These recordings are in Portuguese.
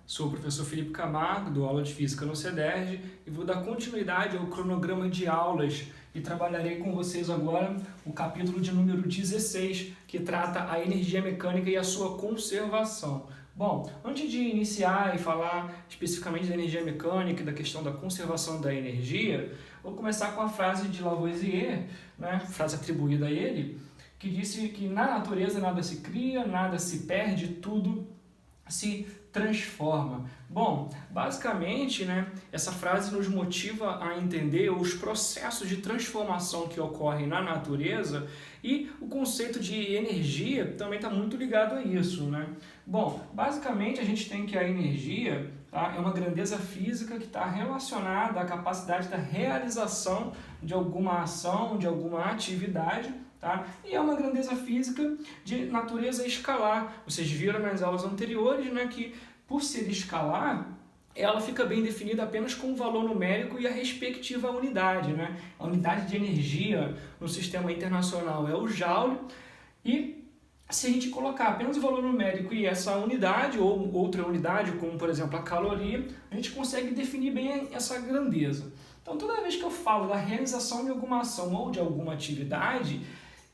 Sou o professor Felipe Camargo, dou aula de Física no CEDERJ e vou dar continuidade ao cronograma de aulas e trabalharei com vocês agora o capítulo de número 16, que trata a energia mecânica e a sua conservação. Bom, antes de iniciar e falar especificamente da energia mecânica e da questão da conservação da energia, vou começar com a frase de Lavoisier, frase atribuída a ele, que disse que na natureza nada se cria, nada se perde, tudo se transforma. Bom, basicamente, essa frase nos motiva a entender os processos de transformação que ocorrem na natureza e o conceito de energia também está muito ligado a isso, Bom, basicamente a gente tem que a energia é uma grandeza física que está relacionada à capacidade da realização de alguma ação, de alguma atividade, e é uma grandeza física de natureza escalar. Vocês viram nas aulas anteriores que, por ser escalar, ela fica bem definida apenas com o valor numérico e a respectiva unidade. A unidade de energia no sistema internacional é o Joule, e se a gente colocar apenas o valor numérico e essa unidade, ou outra unidade, como por exemplo a caloria, a gente consegue definir bem essa grandeza. Então, toda vez que eu falo da realização de alguma ação ou de alguma atividade,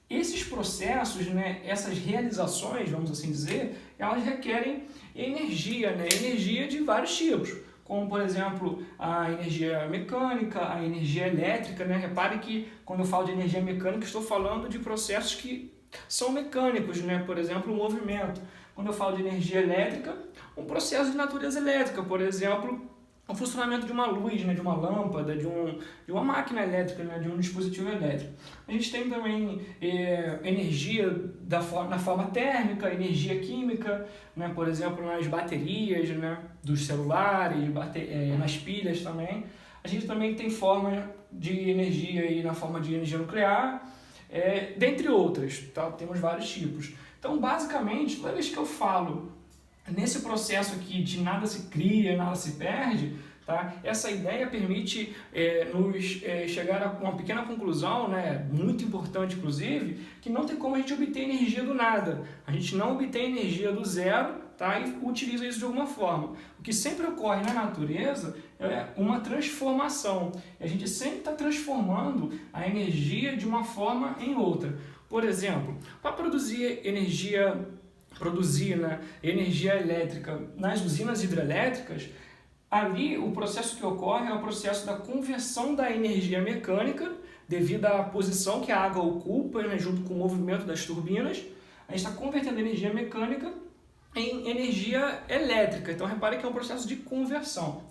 esses processos, essas realizações, vamos assim dizer, elas requerem energia, energia de vários tipos, como por exemplo a energia mecânica, a energia elétrica, Repare que quando eu falo de energia mecânica estou falando de processos que são mecânicos, por exemplo o movimento. Quando eu falo de energia elétrica, um processo de natureza elétrica, por exemplo, o funcionamento de uma luz, de uma lâmpada, de uma máquina elétrica, de um dispositivo elétrico. A gente tem também energia na forma térmica, energia química, por exemplo, nas baterias, dos celulares, nas pilhas também. A gente também tem forma de energia aí na forma de energia nuclear, dentre outras, temos vários tipos. Então, basicamente, toda vez que eu falo nesse processo aqui de nada se cria, nada se perde, essa ideia permite nos chegar a uma pequena conclusão, muito importante inclusive, que não tem como a gente obter energia do nada. A gente não obtém energia do zero, e utiliza isso de alguma forma. O que sempre ocorre na natureza é uma transformação. A gente sempre está transformando a energia de uma forma em outra. Por exemplo, para produzir energia elétrica nas usinas hidrelétricas, ali o processo que ocorre é o processo da conversão da energia mecânica devido à posição que a água ocupa, junto com o movimento das turbinas. A gente está convertendo a energia mecânica em energia elétrica. Então, repare que é um processo de conversão.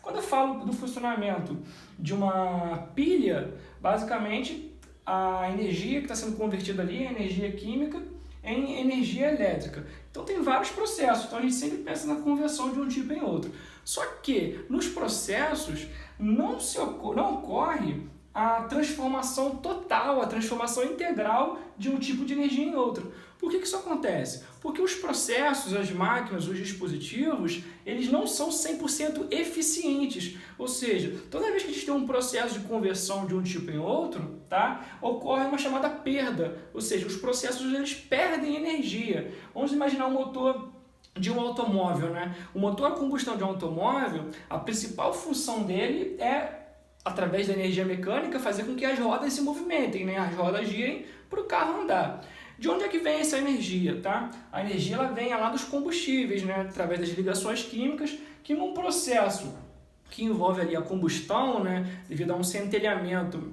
Quando eu falo do funcionamento de uma pilha, basicamente a energia que está sendo convertida ali é energia química em energia elétrica. Então tem vários processos, então a gente sempre pensa na conversão de um tipo em outro. Só que nos processos não ocorre a transformação total, a transformação integral de um tipo de energia em outro. Por que isso acontece? Porque os processos, as máquinas, os dispositivos, eles não são 100% eficientes. Ou seja, toda vez que a gente tem um processo de conversão de um tipo em outro, ocorre uma chamada perda. Ou seja, os processos eles perdem energia. Vamos imaginar um motor de um automóvel. O motor a combustão de um automóvel, a principal função dele é, através da energia mecânica, fazer com que as rodas se movimentem, as rodas girem para o carro andar. De onde é que vem essa energia? A energia ela vem lá dos combustíveis, através das ligações químicas, que num processo que envolve ali a combustão, devido a um centelhamento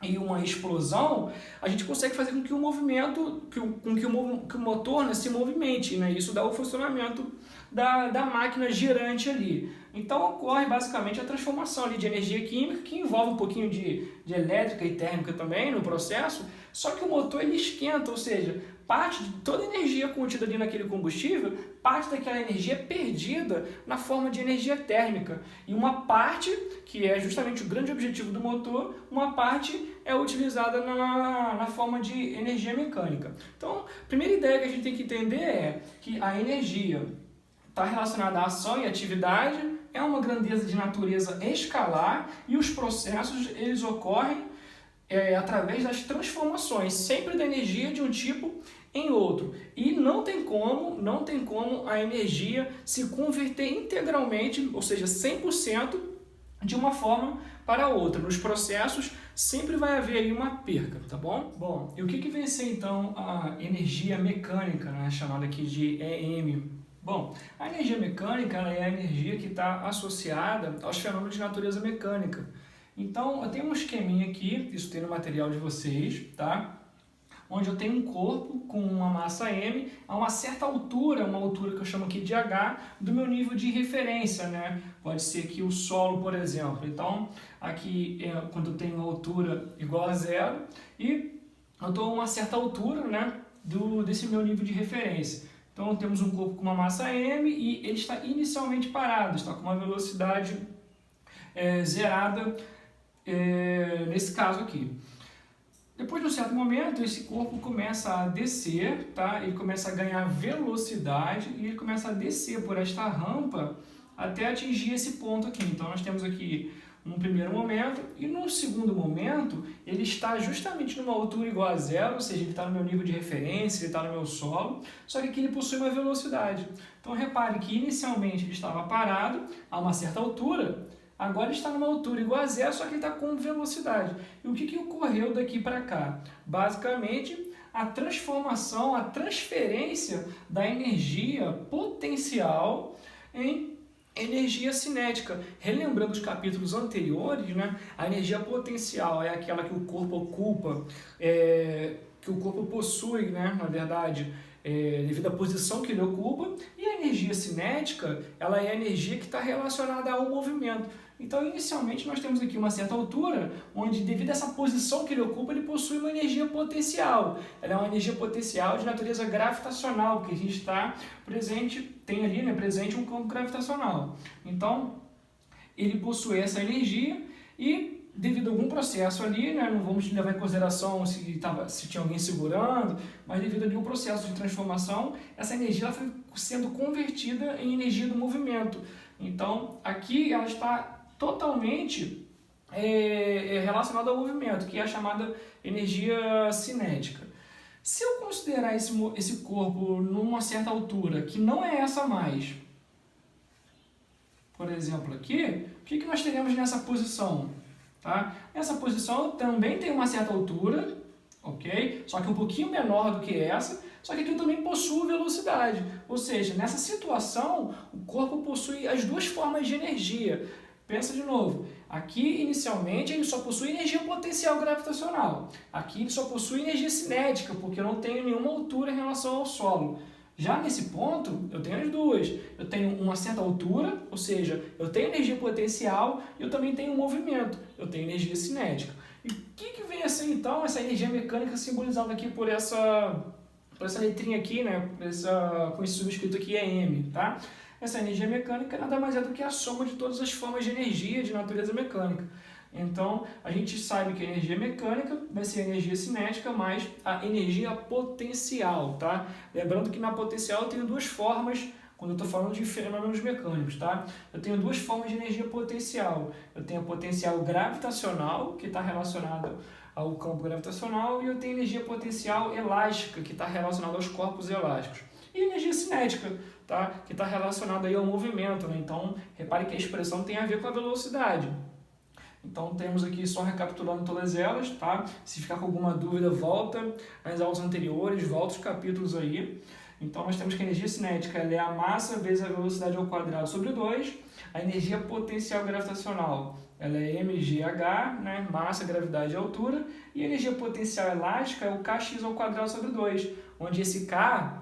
e uma explosão, a gente consegue fazer com que o movimento, que o motor se movimente, Isso dá o funcionamento da máquina girante ali. Então ocorre basicamente a transformação ali de energia química, que envolve um pouquinho de elétrica e térmica também no processo, só que o motor ele esquenta, ou seja, parte de toda a energia contida ali naquele combustível, parte daquela energia é perdida na forma de energia térmica. E uma parte, que é justamente o grande objetivo do motor, uma parte é utilizada na forma de energia mecânica. Então, a primeira ideia que a gente tem que entender é que a energia está relacionada à ação e atividade, é uma grandeza de natureza escalar e os processos eles ocorrem através das transformações, sempre da energia de um tipo em outro. E não tem como a energia se converter integralmente, ou seja, 100% de uma forma para outra. Nos processos sempre vai haver aí uma perca, tá bom? Bom, e o que vem a ser então a energia mecânica, né, chamada aqui de EM? Bom, a energia mecânica ela é a energia que está associada aos fenômenos de natureza mecânica. Então, eu tenho um esqueminha aqui, isso tem no material de vocês, tá? Onde eu tenho um corpo com uma massa M a uma certa altura, uma altura que eu chamo aqui de H, do meu nível de referência, né? Pode ser aqui o solo, por exemplo. Então, aqui quando eu tenho uma altura igual a zero e eu estou a uma certa altura, né, desse meu nível de referência. Então, temos um corpo com uma massa M e ele está inicialmente parado, está com uma velocidade zerada nesse caso aqui. Depois de um certo momento, esse corpo começa a descer, tá? Ele começa a ganhar velocidade e ele começa a descer por esta rampa até atingir esse ponto aqui. Então, nós temos aqui um primeiro momento e no segundo momento, ele está justamente numa altura igual a zero, ou seja, ele está no meu nível de referência, ele está no meu solo, só que aqui ele possui uma velocidade. Então, repare que inicialmente ele estava parado a uma certa altura. Agora ele está numa altura igual a zero, só que ele está com velocidade. E o que ocorreu daqui para cá? Basicamente, a transformação, a transferência da energia potencial em energia cinética. Relembrando os capítulos anteriores, né, a energia potencial é aquela que o corpo ocupa, que o corpo possui, né, na verdade, devido à posição que ele ocupa, e a energia cinética ela é a energia que está relacionada ao movimento. Então, inicialmente, nós temos aqui uma certa altura, onde, devido a essa posição que ele ocupa, ele possui uma energia potencial. Ela é uma energia potencial de natureza gravitacional, porque a gente está presente, tem ali, né, presente um campo gravitacional. Então, ele possui essa energia e, devido a algum processo ali, né, não vamos levar em consideração se tinha alguém segurando, mas devido a um processo de transformação, essa energia ela foi sendo convertida em energia do movimento. Então, aqui ela está totalmente relacionada ao movimento, que é a chamada energia cinética. Se eu considerar esse corpo numa certa altura, que não é essa mais, por exemplo aqui, o que nós teremos nessa posição? Tá? Nessa posição também tem uma certa altura, ok? Só que um pouquinho menor do que essa, só que aqui também possui velocidade. Ou seja, nessa situação, o corpo possui as duas formas de energia. Pensa de novo, aqui inicialmente ele só possui energia potencial gravitacional. Aqui ele só possui energia cinética, porque eu não tenho nenhuma altura em relação ao solo. Já nesse ponto, eu tenho as duas. Eu tenho uma certa altura, ou seja, eu tenho energia potencial e eu também tenho movimento. Eu tenho energia cinética. E o que vem a ser então essa energia mecânica simbolizada aqui por essa letrinha aqui, né? Com esse subscrito aqui é M, tá? Essa energia mecânica nada mais é do que a soma de todas as formas de energia de natureza mecânica. Então, a gente sabe que a energia mecânica vai ser a energia cinética mais a energia potencial, tá? Lembrando que na potencial eu tenho duas formas, quando eu estou falando de fenômenos mecânicos, tá? Eu tenho duas formas de energia potencial. Eu tenho a potencial gravitacional, que está relacionada ao campo gravitacional, e eu tenho energia potencial elástica, que está relacionada aos corpos elásticos. E energia cinética, tá? Que está relacionada aí ao movimento, né? Então, repare que a expressão tem a ver com a velocidade. Então, temos aqui, só recapitulando todas elas, tá? Se ficar com alguma dúvida, volta nas aulas anteriores, volta os capítulos aí. Então, nós temos que a energia cinética ela é a massa vezes a velocidade ao quadrado sobre 2. A energia potencial gravitacional ela é mgh, né? Massa, gravidade e altura. E a energia potencial elástica é o kx ao quadrado sobre 2, onde esse k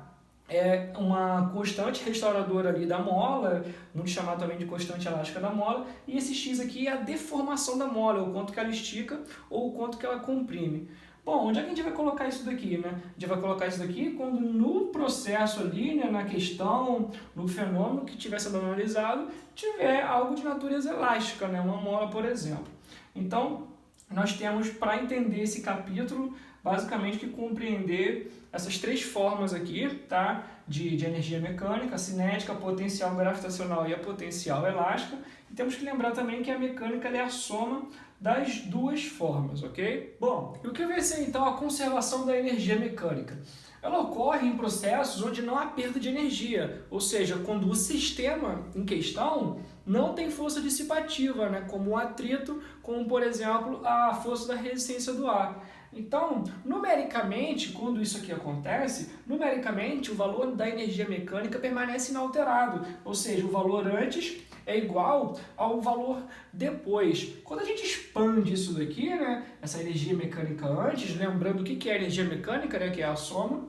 é uma constante restauradora ali da mola, muito chamado também de constante elástica da mola, e esse x aqui é a deformação da mola, o quanto que ela estica ou o quanto que ela comprime. Bom, onde é que a gente vai colocar isso daqui, né? A gente vai colocar isso daqui quando no processo ali, né, na questão, no fenômeno que estiver sendo analisado, tiver algo de natureza elástica, né, uma mola, por exemplo. Então, nós temos, para entender esse capítulo, basicamente que compreender essas três formas aqui, tá? De energia mecânica, a cinética, a potencial gravitacional e a potencial elástica. E temos que lembrar também que a mecânica é a soma das duas formas, ok? Bom, e o que vai ser então a conservação da energia mecânica? Ela ocorre em processos onde não há perda de energia, ou seja, quando o sistema em questão não tem força dissipativa, né, como o atrito, como por exemplo a força da resistência do ar. Então, numericamente, quando isso aqui acontece, numericamente o valor da energia mecânica permanece inalterado, ou seja, o valor antes é igual ao valor depois. Quando a gente expande isso daqui, né, essa energia mecânica antes, lembrando o que é energia mecânica, né, que é a soma,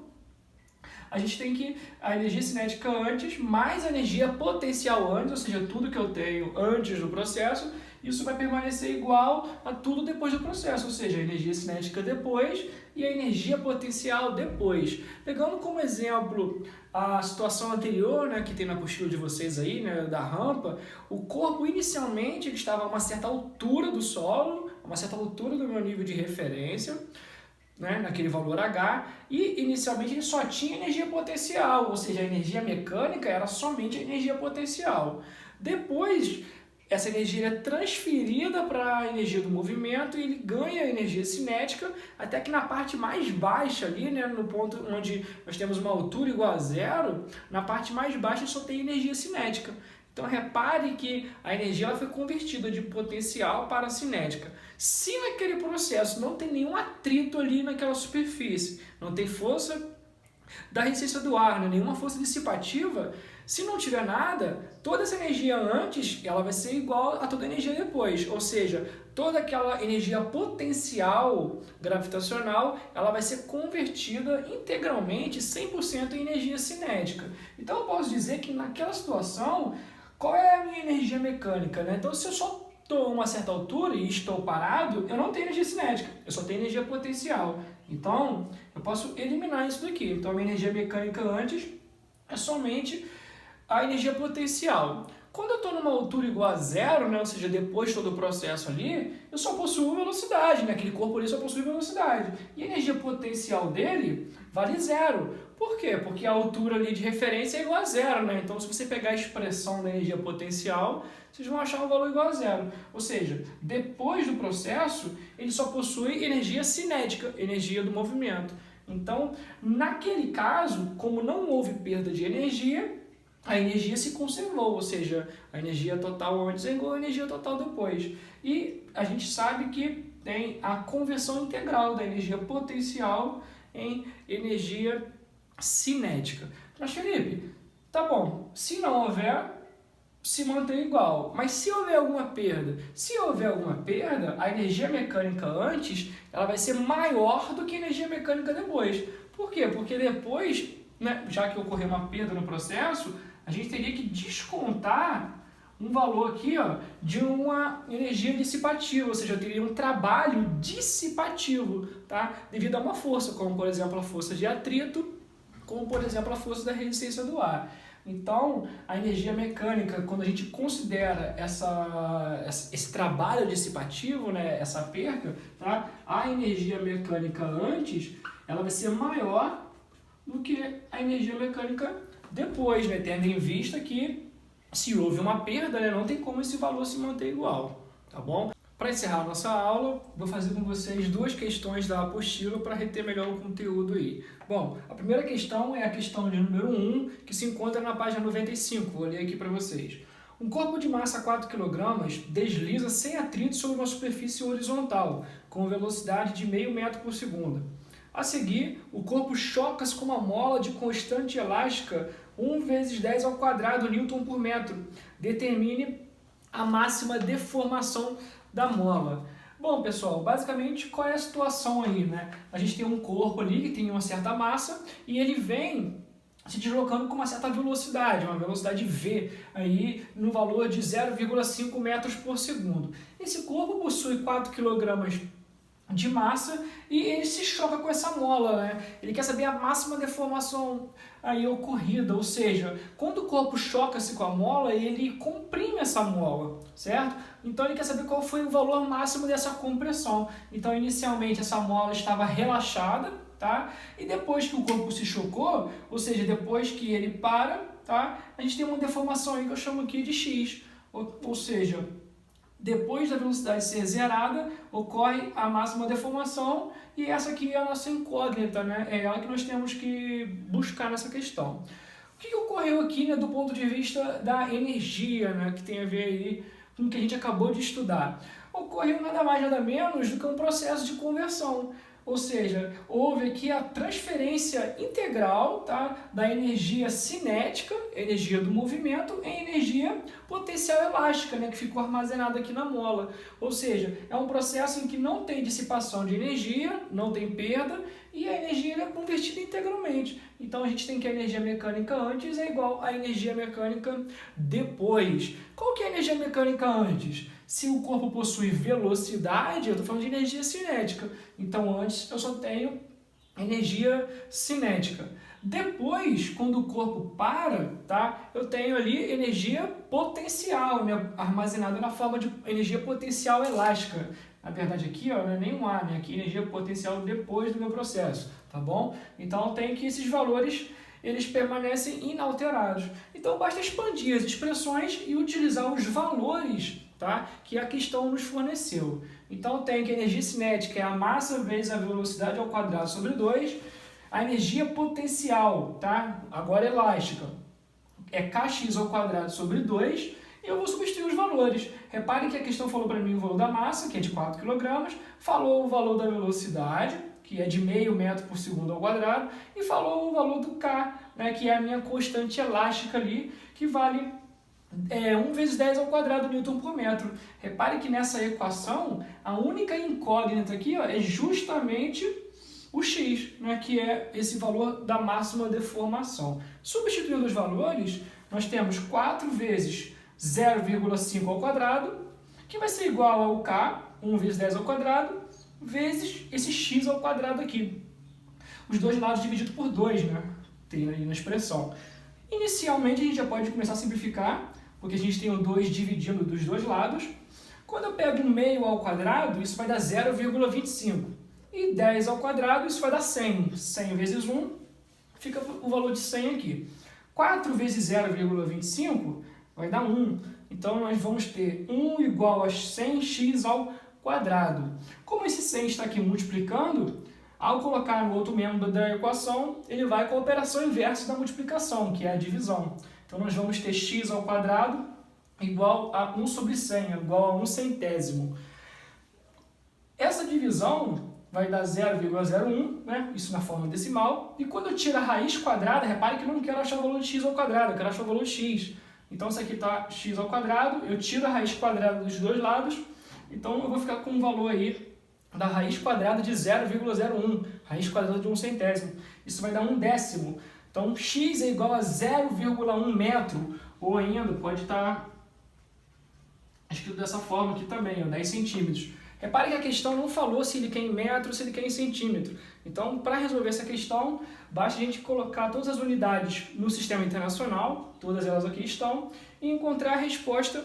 a gente tem que a energia cinética antes mais a energia potencial antes, ou seja, tudo que eu tenho antes do processo, isso vai permanecer igual a tudo depois do processo, ou seja, a energia cinética depois e a energia potencial depois. Pegando como exemplo a situação anterior, né, que tem na apostila de vocês aí, né, da rampa, o corpo inicialmente ele estava a uma certa altura do solo, a uma certa altura do meu nível de referência, né, naquele valor H, e inicialmente ele só tinha energia potencial, ou seja, a energia mecânica era somente a energia potencial. Depois, essa energia é transferida para a energia do movimento e ele ganha energia cinética, até que na parte mais baixa ali, né, no ponto onde nós temos uma altura igual a zero, na parte mais baixa só tem energia cinética. Então repare que a energia ela foi convertida de potencial para cinética. Se naquele processo não tem nenhum atrito ali naquela superfície, não tem força da resistência do ar, né, nenhuma força dissipativa, se não tiver nada, toda essa energia antes ela vai ser igual a toda a energia depois, ou seja, toda aquela energia potencial gravitacional ela vai ser convertida integralmente 100% em energia cinética. Então eu posso dizer que naquela situação, qual é a minha energia mecânica, né? Então se eu só estou a uma certa altura e estou parado, eu não tenho energia cinética, eu só tenho energia potencial. Então eu posso eliminar isso daqui. Então a minha energia mecânica antes é somente a energia potencial. Quando eu estou numa altura igual a zero, né, ou seja, depois de todo o processo ali, eu só possuo velocidade, né, aquele corpo ali só possui velocidade. E a energia potencial dele vale zero. Por quê? Porque a altura ali de referência é igual a zero, né? Então, se você pegar a expressão da energia potencial, vocês vão achar um valor igual a zero. Ou seja, depois do processo, ele só possui energia cinética, energia do movimento. Então, naquele caso, como não houve perda de energia, a energia se conservou, ou seja, a energia total antes é igual à energia total depois. E a gente sabe que tem a conversão integral da energia potencial em energia cinética. Mas Felipe, tá bom, se não houver, se mantém igual. Mas se houver alguma perda? Se houver alguma perda, a energia mecânica antes ela vai ser maior do que a energia mecânica depois. Por quê? Porque depois, né, já que ocorreu uma perda no processo, a gente teria que descontar um valor aqui, ó, de uma energia dissipativa, ou seja, eu teria um trabalho dissipativo, tá? Devido a uma força, como por exemplo a força de atrito, como por exemplo a força da resistência do ar. Então, a energia mecânica, quando a gente considera esse trabalho dissipativo, né, essa perca, tá? A energia mecânica antes, ela vai ser maior do que a energia mecânica depois, né, tendo em vista que se houve uma perda, né, não tem como esse valor se manter igual, tá bom? Para encerrar a nossa aula, vou fazer com vocês duas questões da apostila para reter melhor o conteúdo aí. Bom, a primeira questão é a questão de número 1, que se encontra na página 95, vou ler aqui para vocês. Um corpo de massa 4 kg desliza sem atrito sobre uma superfície horizontal, com velocidade de meio metro por segundo. A seguir, o corpo choca-se com uma mola de constante elástica 1 vezes 10 ao quadrado Newton por metro. Determine a máxima deformação da mola. Bom, pessoal, basicamente qual é a situação aí, né? A gente tem um corpo ali que tem uma certa massa e ele vem se deslocando com uma certa velocidade, uma velocidade V, aí no valor de 0,5 metros por segundo. Esse corpo possui 4 kg de massa e ele se choca com essa mola, né? Ele quer saber a máxima deformação aí ocorrida, ou seja, quando o corpo choca-se com a mola, ele comprime essa mola, certo? Então ele quer saber qual foi o valor máximo dessa compressão. Então inicialmente essa mola estava relaxada, tá? E depois que o corpo se chocou, ou seja, depois que ele para, tá? A gente tem uma deformação aí que eu chamo aqui de X, ou seja, Depois da velocidade ser zerada, ocorre a máxima deformação e essa aqui é a nossa incógnita, né? É ela que nós temos que buscar nessa questão. O que ocorreu aqui, né, do ponto de vista da energia, né, que tem a ver aí com o que a gente acabou de estudar? Ocorreu nada mais nada menos do que um processo de conversão. Ou seja, houve aqui a transferência integral, tá, da energia cinética, energia do movimento, em energia potencial elástica, né, que ficou armazenada aqui na mola. Ou seja, é um processo em que não tem dissipação de energia, não tem perda, e a energia é convertida integralmente. Então a gente tem que a energia mecânica antes é igual à energia mecânica depois. Qual que é a energia mecânica antes? Se o corpo possui velocidade, eu estou falando de energia cinética. Então, antes eu só tenho energia cinética. Depois, quando o corpo para, tá, eu tenho ali energia potencial, né, armazenada na forma de energia potencial elástica. Na verdade, aqui ó, não é nenhum A, né? Aqui energia potencial depois do meu processo, tá bom? Então, eu tenho que esses valores eles permanecem inalterados. Então, basta expandir as expressões e utilizar os valores, tá, que a questão nos forneceu. Então, tem que a energia cinética é a massa vezes a velocidade ao quadrado sobre 2. A energia potencial, tá, agora elástica, é kx ao quadrado sobre 2. E eu vou substituir os valores. Repare que a questão falou para mim o valor da massa, que é de 4 kg, falou o valor da velocidade, que é de meio metro por segundo ao quadrado, e falou o valor do K, né, que é a minha constante elástica ali, que vale 1 vezes 10 ao quadrado Newton por metro. Repare que nessa equação, a única incógnita aqui ó, é justamente o x, né, que é esse valor da máxima deformação. Substituindo os valores, nós temos 4 vezes 0,5 ao quadrado, que vai ser igual ao K, 1 vezes 10 ao quadrado, vezes esse x ao quadrado aqui. Os dois lados dividido por 2, né? Tem aí na expressão. Inicialmente a gente já pode começar a simplificar, porque a gente tem o 2 dividindo dos dois lados. Quando eu pego 1 meio ao quadrado, isso vai dar 0,25. E 10 ao quadrado, isso vai dar 100. 100 vezes 1, fica o valor de 100 aqui. 4 vezes 0,25 vai dar 1. Então nós vamos ter 1 igual a 100x ao quadrado. Como esse 100 está aqui multiplicando, ao colocar no outro membro da equação, ele vai com a operação inversa da multiplicação, que é a divisão. Então nós vamos ter x ao quadrado igual a 1 sobre 100, igual a 1 centésimo. Essa divisão vai dar 0,01, né? Isso na forma decimal. E quando eu tiro a raiz quadrada, repare que eu não quero achar o valor de x ao quadrado, eu quero achar o valor de x. Então isso aqui está x ao quadrado, eu tiro a raiz quadrada dos dois lados, então eu vou ficar com um valor aí da raiz quadrada de 0,01, raiz quadrada de 1 centésimo. Isso vai dar 1 décimo. Então x é igual a 0,1 metro, ou ainda pode estar escrito dessa forma aqui também, ó, 10 centímetros. Repare que a questão não falou se ele quer em metro ou se ele quer em centímetro. Então, para resolver essa questão, basta a gente colocar todas as unidades no sistema internacional, todas elas aqui estão, e encontrar a resposta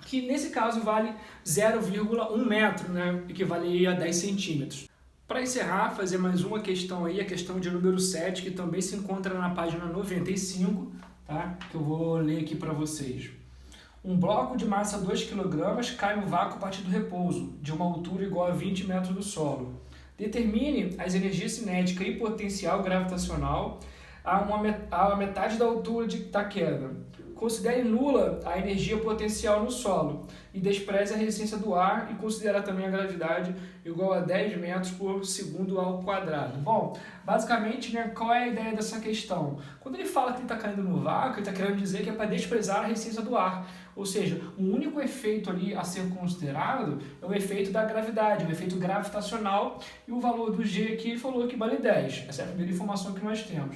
que nesse caso vale 0,1 metro, né? Equivale a 10 centímetros. Para encerrar, fazer mais uma questão aí, a questão de número 7, que também se encontra na página 95, tá? Que eu vou ler aqui para vocês. Um bloco de massa 2 kg cai no vácuo a partir do repouso, de uma altura igual a 20 metros do solo. Determine as energias cinética e potencial gravitacional a metade da altura da queda. Considere nula a energia potencial no solo e despreze a resistência do ar e considere também a gravidade igual a 10 metros por segundo ao quadrado. Bom, basicamente, né, qual é a ideia dessa questão? Quando ele fala que ele está caindo no vácuo, ele está querendo dizer que é para desprezar a resistência do ar. Ou seja, o único efeito ali a ser considerado é o efeito da gravidade, o efeito gravitacional, e o valor do G aqui ele falou que vale 10. Essa é a primeira informação que nós temos.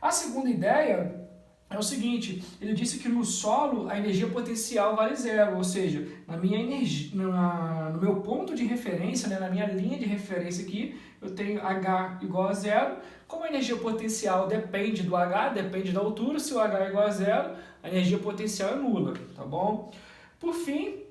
A segunda ideia é o seguinte, ele disse que no solo a energia potencial vale 0, ou seja, na minha energia, no meu ponto de referência, né, na minha linha de referência aqui, eu tenho H igual a 0. Como a energia potencial depende do H, depende da altura, se o H é igual a 0, a energia potencial é nula, tá bom? Por fim,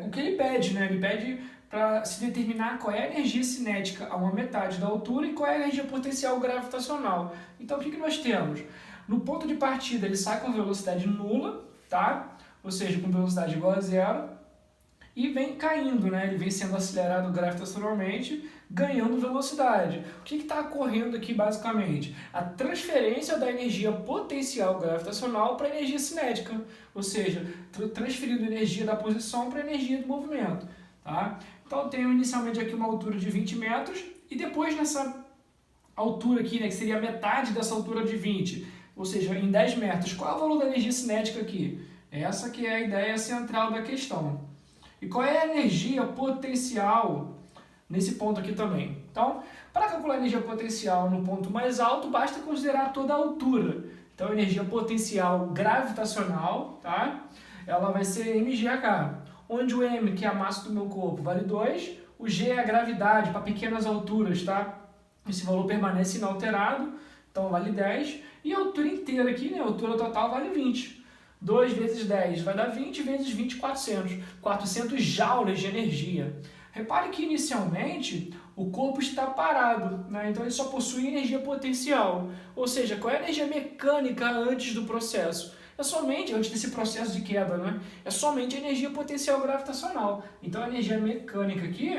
o que ele pede, né? Ele pede para se determinar qual é a energia cinética a uma metade da altura e qual é a energia potencial gravitacional. Então, o que nós temos? No ponto de partida, ele sai com velocidade nula, tá? ou seja, com velocidade igual a zero, e vem caindo, né? Ele vem sendo acelerado gravitacionalmente, ganhando velocidade. O que está ocorrendo aqui basicamente? A transferência da energia potencial gravitacional para a energia cinética, ou seja, transferindo energia da posição para a energia do movimento. Tá? Então eu tenho inicialmente aqui uma altura de 20 metros e depois nessa altura aqui, né, que seria metade dessa altura de 20, ou seja, em 10 metros, qual é o valor da energia cinética aqui? Essa que é a ideia central da questão. E qual é a energia potencial nesse ponto aqui também? Então, para calcular a energia potencial no ponto mais alto, basta considerar toda a altura. Então, a energia potencial gravitacional, tá? Ela vai ser mgh, onde o m, que é a massa do meu corpo, vale 2, o g é a gravidade para pequenas alturas, tá? Esse valor permanece inalterado, então vale 10, e a altura inteira aqui, né, a altura total vale 20. 2 vezes 10 vai dar 20, vezes 20, 400. 400 joules de energia. Repare que inicialmente o corpo está parado, né? Então ele só possui energia potencial. Ou seja, qual é a energia mecânica antes do processo? É somente, antes desse processo de queda, né? É somente a energia potencial gravitacional. Então a energia mecânica aqui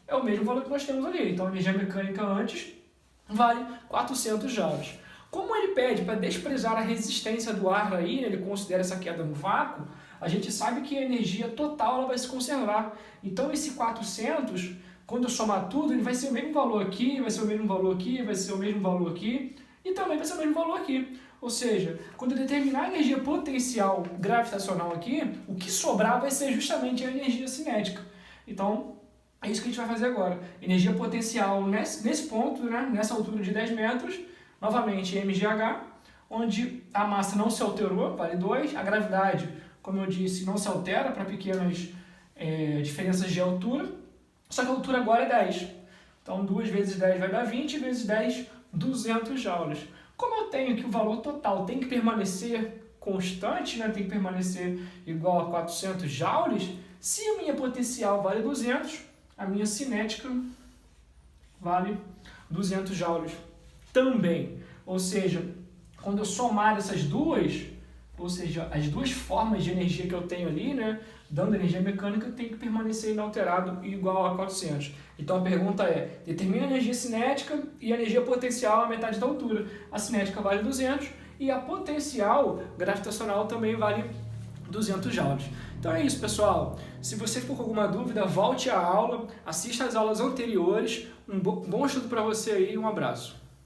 é o mesmo valor que nós temos ali. Então a energia mecânica antes vale 400 joules. Como ele pede para desprezar a resistência do ar aí, né, ele considera essa queda no vácuo, a gente sabe que a energia total ela vai se conservar. Então esse 400, quando eu somar tudo, ele vai ser o mesmo valor aqui, vai ser o mesmo valor aqui, vai ser o mesmo valor aqui e também vai ser o mesmo valor aqui. Ou seja, quando eu determinar a energia potencial gravitacional aqui, o que sobrar vai ser justamente a energia cinética. Então, é isso que a gente vai fazer agora. Energia potencial nesse ponto, né, nessa altura de 10 metros, novamente mgh, onde a massa não se alterou, vale 2, a gravidade, como eu disse, não se altera para pequenas diferenças de altura, só que a altura agora é 10. Então 2 vezes 10 vai dar 20, vezes 10, 200 joules. Como eu tenho que o valor total tem que permanecer constante, né, tem que permanecer igual a 400 joules, se a minha potencial vale 200, a minha cinética vale 200 joules também. Ou seja, quando eu somar essas duas, ou seja, as duas formas de energia que eu tenho ali, né, dando energia mecânica, tem que permanecer inalterado e igual a 400. Então a pergunta é, determina a energia cinética e a energia potencial a metade da altura. A cinética vale 200 e a potencial gravitacional também vale 200 joules. Então é isso, pessoal. Se você ficou com alguma dúvida, volte à aula, assista às aulas anteriores. Um bom estudo para você aí e um abraço.